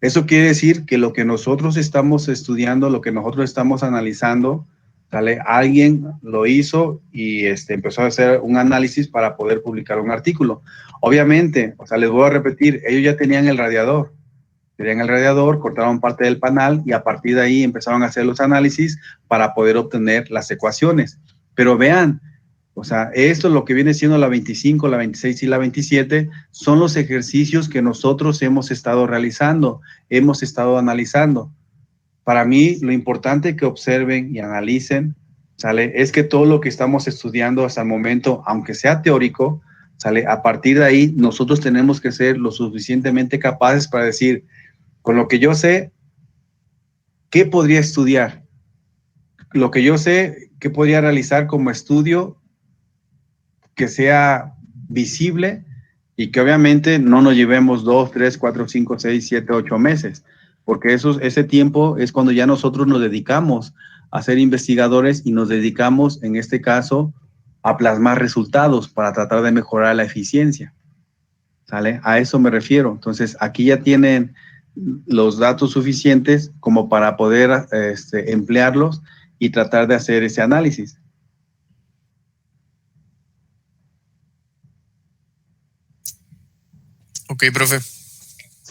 A: Eso quiere decir que lo que nosotros estamos estudiando, lo que nosotros estamos analizando, ¿sale? Alguien lo hizo y empezó a hacer un análisis para poder publicar un artículo. Obviamente, les voy a repetir, ellos ya tenían el radiador. Cortaron parte del panal y a partir de ahí empezaron a hacer los análisis para poder obtener las ecuaciones. Pero vean, esto es lo que viene siendo la 25, la 26 y la 27, son los ejercicios que nosotros hemos estado realizando, hemos estado analizando. Para mí, lo importante que observen y analicen, es que todo lo que estamos estudiando hasta el momento, aunque sea teórico, a partir de ahí nosotros tenemos que ser lo suficientemente capaces para decir, con lo que yo sé, ¿qué podría estudiar? Lo que yo sé, ¿qué podría realizar como estudio que sea visible y que obviamente no nos llevemos 2, 3, 4, 5, 6, 7, 8 meses? Porque ese tiempo es cuando ya nosotros nos dedicamos a ser investigadores y nos dedicamos, en este caso, a plasmar resultados para tratar de mejorar la eficiencia. ¿Sale? A eso me refiero. Entonces, aquí ya tienen los datos suficientes como para poder emplearlos y tratar de hacer ese análisis.
B: Ok, profe.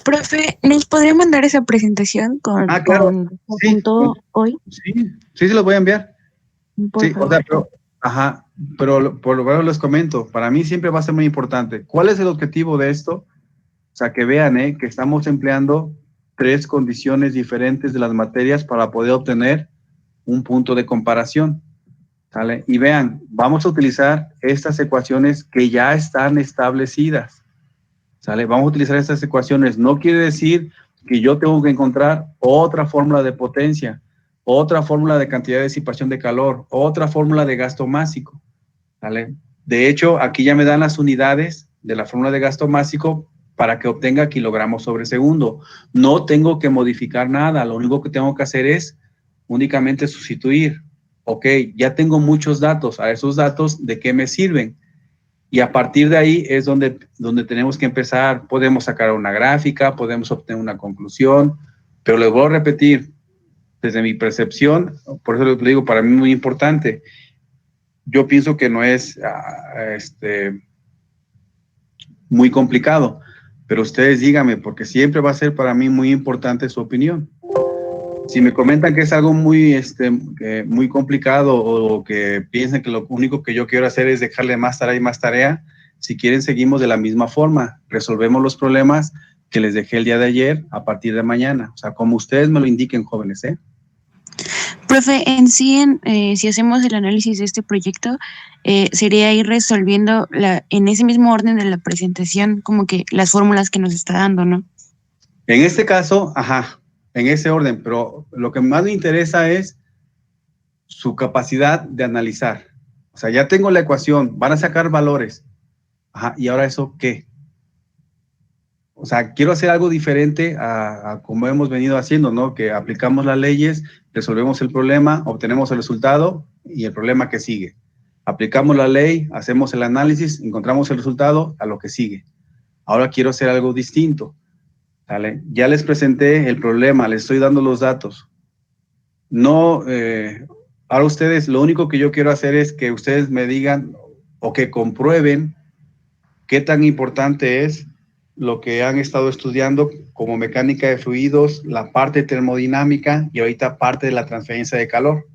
E: Profe, ¿nos podría mandar esa presentación con
A: claro.
E: punto hoy?
A: Sí, se los voy a enviar.
E: Por favor.
A: Pero por lo menos les comento, para mí siempre va a ser muy importante. ¿Cuál es el objetivo de esto? O sea, que vean que estamos empleando 3 condiciones diferentes de las materias para poder obtener un punto de comparación. ¿Sale? Y vean, vamos a utilizar estas ecuaciones que ya están establecidas. ¿Sale? Vamos a utilizar estas ecuaciones. No quiere decir que yo tengo que encontrar otra fórmula de potencia, otra fórmula de cantidad de disipación de calor, otra fórmula de gasto másico. ¿Sale? De hecho, aquí ya me dan las unidades de la fórmula de gasto másico para que obtenga kilogramos sobre segundo. No tengo que modificar nada. Lo único que tengo que hacer es únicamente sustituir. Ok, ya tengo muchos datos. A esos datos, ¿de qué me sirven? Y a partir de ahí es donde tenemos que empezar. Podemos sacar una gráfica, podemos obtener una conclusión, Pero les voy a repetir, desde mi percepción, por eso le digo, para mí es muy importante. Yo pienso que no es muy complicado, pero ustedes díganme, porque siempre va a ser para mí muy importante su opinión. Si me comentan que es algo muy, muy complicado o que piensan que lo único que yo quiero hacer es dejarle más tarea y más tarea, si quieren seguimos de la misma forma, resolvemos los problemas que les dejé el día de ayer a partir de mañana, o sea, como ustedes me lo indiquen, jóvenes, ¿eh?
E: Profe, en sí, si hacemos el análisis de este proyecto, sería ir resolviendo en ese mismo orden de la presentación, como que las fórmulas que nos está dando, ¿no?
A: En este caso, ajá, en ese orden, pero lo que más me interesa es su capacidad de analizar. O sea, ya tengo la ecuación, van a sacar valores. Ajá, ¿y ahora eso qué? O sea, quiero hacer algo diferente a como hemos venido haciendo, ¿no? Que aplicamos las leyes, resolvemos el problema, obtenemos el resultado y el problema que sigue. Aplicamos la ley, hacemos el análisis, encontramos el resultado, a lo que sigue. Ahora quiero hacer algo distinto. ¿Vale? Ya les presenté el problema, les estoy dando los datos. No, ahora ustedes, lo único que yo quiero hacer es que ustedes me digan o que comprueben qué tan importante es lo que han estado estudiando como mecánica de fluidos, la parte termodinámica y ahorita parte de la transferencia de calor.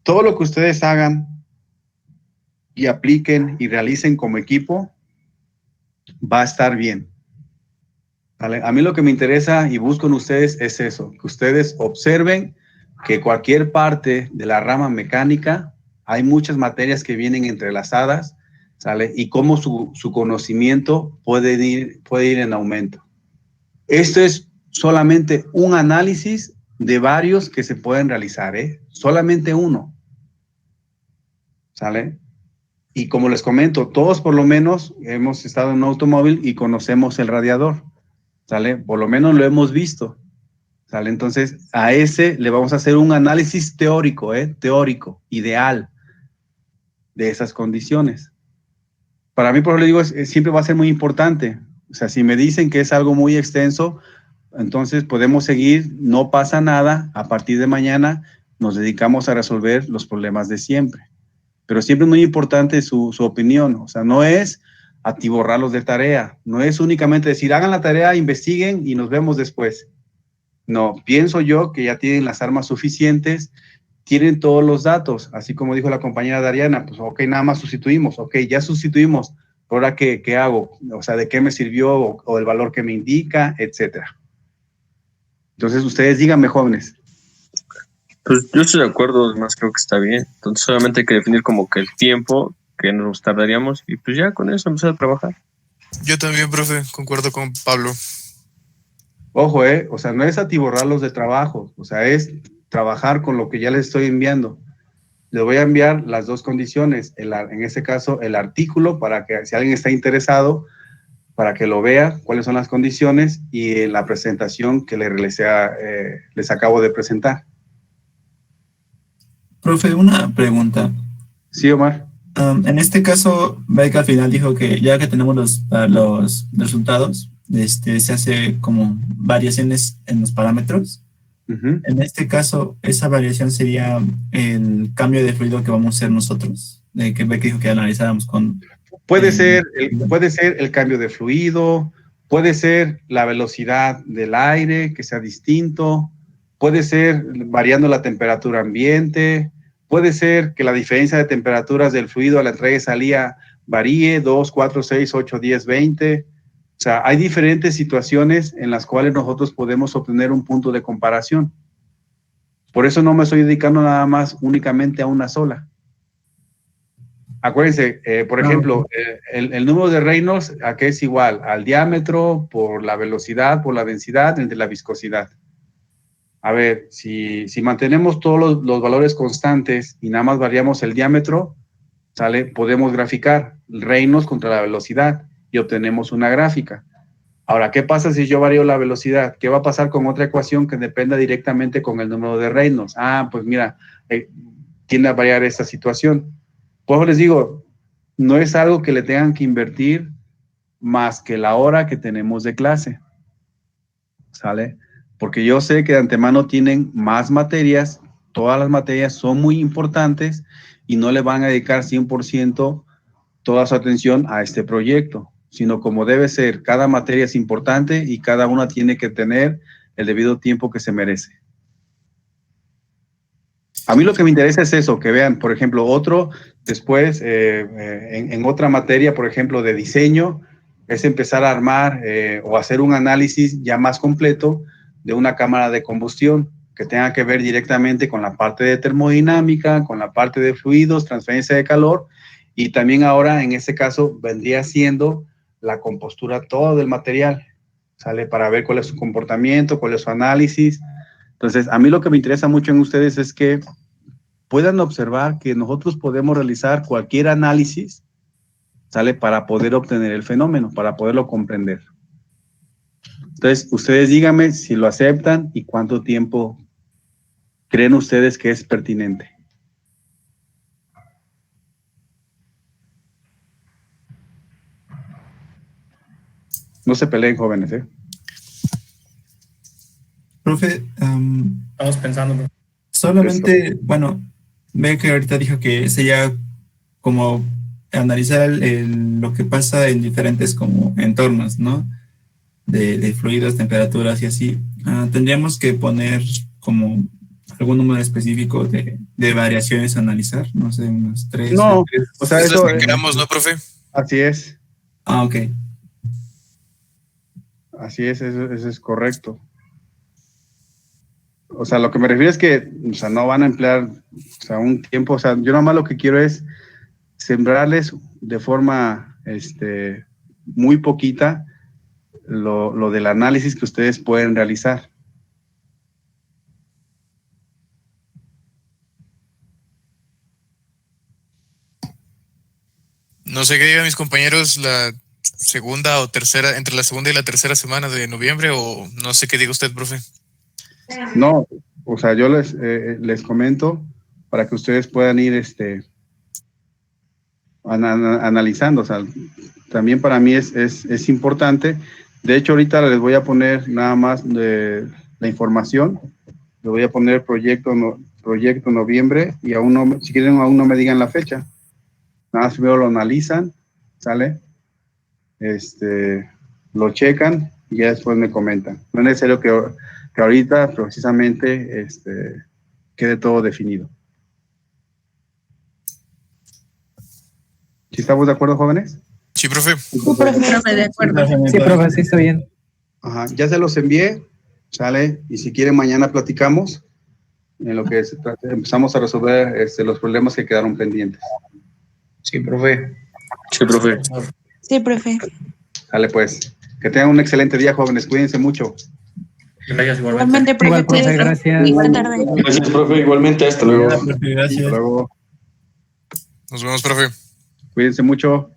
A: Todo lo que ustedes hagan y apliquen y realicen como equipo va a estar bien. ¿Vale? A mí lo que me interesa y busco en ustedes es eso, que ustedes observen que cualquier parte de la rama mecánica, hay muchas materias que vienen entrelazadas, ¿sale? Y cómo su conocimiento puede ir en aumento. Esto es solamente un análisis de varios que se pueden realizar, ¿eh? Solamente uno, ¿sale? Y como les comento, todos por lo menos hemos estado en un automóvil y conocemos el radiador, ¿sale? Por lo menos lo hemos visto, ¿sale? Entonces, a ese le vamos a hacer un análisis teórico, teórico, ideal de esas condiciones. Para mí, por eso le digo, siempre va a ser muy importante. O sea, si me dicen que es algo muy extenso, entonces podemos seguir, no pasa nada, a partir de mañana nos dedicamos a resolver los problemas de siempre. Pero siempre es muy importante su opinión, o sea, no es atiborrarlos de tarea, no es únicamente decir, hagan la tarea, investiguen y nos vemos después. No, pienso yo que ya tienen las armas suficientes, tienen todos los datos, así como dijo la compañera Dariana, pues ok, nada más sustituimos, ok, ya sustituimos, ahora ¿qué hago? O sea, ¿de qué me sirvió o el valor que me indica, etcétera? Entonces, ustedes díganme, jóvenes.
B: Pues yo estoy de acuerdo, además creo que está bien. Entonces solamente hay que definir como que el tiempo que nos tardaríamos y pues ya con eso empezar a trabajar.
D: Yo también, profe, concuerdo con Pablo.
A: Ojo, o sea, no es atiborrarlos de trabajo, o sea, es trabajar con lo que ya les estoy enviando. Les voy a enviar las dos condiciones, en este caso el artículo para que si alguien está interesado, para que lo vea, cuáles son las condiciones y la presentación que les acabo de presentar.
F: Profe, una pregunta.
A: Sí, Omar.
F: En este caso, ve que al final dijo que ya que tenemos los resultados, se hace como variaciones en los parámetros.
A: Uh-huh.
F: En este caso, esa variación sería el cambio de fluido que vamos a hacer nosotros, de que ve que dijo que analizáramos con...
A: Puede ser el cambio de fluido, puede ser la velocidad del aire, que sea distinto, puede ser variando la temperatura ambiente, puede ser que la diferencia de temperaturas del fluido a la entrada y salida varíe 2, 4, 6, 8, 10, 20. O sea, hay diferentes situaciones en las cuales nosotros podemos obtener un punto de comparación. Por eso no me estoy dedicando nada más únicamente a una sola. Acuérdense, por ejemplo, el número de Reynolds, ¿a qué es igual? Al diámetro, por la velocidad, por la densidad, entre la viscosidad. A ver, si mantenemos todos los valores constantes y nada más variamos el diámetro, ¿sale? Podemos graficar Reynolds contra la velocidad y obtenemos una gráfica. Ahora, ¿qué pasa si yo varío la velocidad? ¿Qué va a pasar con otra ecuación que dependa directamente con el número de Reynolds? Ah, pues mira, tiende a variar esta situación. Pues les digo, no es algo que le tengan que invertir más que la hora que tenemos de clase, ¿sale? porque yo sé que de antemano tienen más materias, todas las materias son muy importantes y no le van a dedicar 100% toda su atención a este proyecto, sino como debe ser, cada materia es importante y cada una tiene que tener el debido tiempo que se merece. A mí lo que me interesa es eso, que vean, por ejemplo, otro, después, en otra materia, por ejemplo, de diseño, es empezar a armar o hacer un análisis ya más completo de una cámara de combustión que tenga que ver directamente con la parte de termodinámica, con la parte de fluidos, transferencia de calor, y también ahora, en este caso, vendría siendo la compostura todo del material, ¿sale? Para ver cuál es su comportamiento, cuál es su análisis. Entonces, a mí lo que me interesa mucho en ustedes es que puedan observar que nosotros podemos realizar cualquier análisis, ¿sale? Para poder obtener el fenómeno, para poderlo comprender. Entonces, ustedes díganme si lo aceptan y cuánto tiempo creen ustedes que es pertinente. No se peleen, jóvenes, ¿eh?
F: Profe,
C: Estamos pensando, profe.
F: solamente, bueno, ve que ahorita dijo que sería como analizar lo que pasa en diferentes como entornos, ¿no? De fluidos, temperaturas y así. Tendríamos que poner como algún número específico de variaciones a analizar, no sé, unos 3.
A: No, o sea,
D: Es
A: eso...
D: lo que queramos, ¿no, profe?
A: Así es.
F: Ok.
A: Así es, eso es correcto. O sea, lo que me refiero es que, o sea, no van a emplear, o sea, un tiempo, o sea, yo nada más lo que quiero es sembrarles de forma, muy poquita lo del análisis que ustedes pueden realizar.
D: No sé qué digan mis compañeros, la segunda o tercera, entre la segunda y la tercera semana de noviembre, o no sé qué diga usted, profe.
A: No, o sea, yo les comento para que ustedes puedan ir analizando. O sea, también para mí es importante. De hecho, ahorita les voy a poner nada más de la información. Le voy a poner proyecto noviembre y aún no, si quieren, aún no me digan la fecha. Nada más primero lo analizan, ¿sale? Lo checan y ya después me comentan. No es necesario que ahorita precisamente quede todo definido. ¿Sí estamos de acuerdo, jóvenes?
D: Sí, profe.
E: Profe, de acuerdo.
C: Sí, profe, sí, está bien.
A: Ajá, ya se los envié, ¿sale? Y si quieren mañana platicamos en lo que empezamos a resolver los problemas que quedaron pendientes.
C: Sí, profe.
B: Sí, profe.
E: Sí, profe.
A: Sale pues. Que tengan un excelente día, jóvenes. Cuídense mucho.
C: Gracias,
E: Igualmente, profe.
C: Igual, profe,
E: cuídese.
C: gracias.
E: Buena tarde.
B: Gracias, profe. Igualmente, hasta luego.
F: Gracias.
A: Hasta luego.
D: Nos vemos, profe.
A: Cuídense mucho.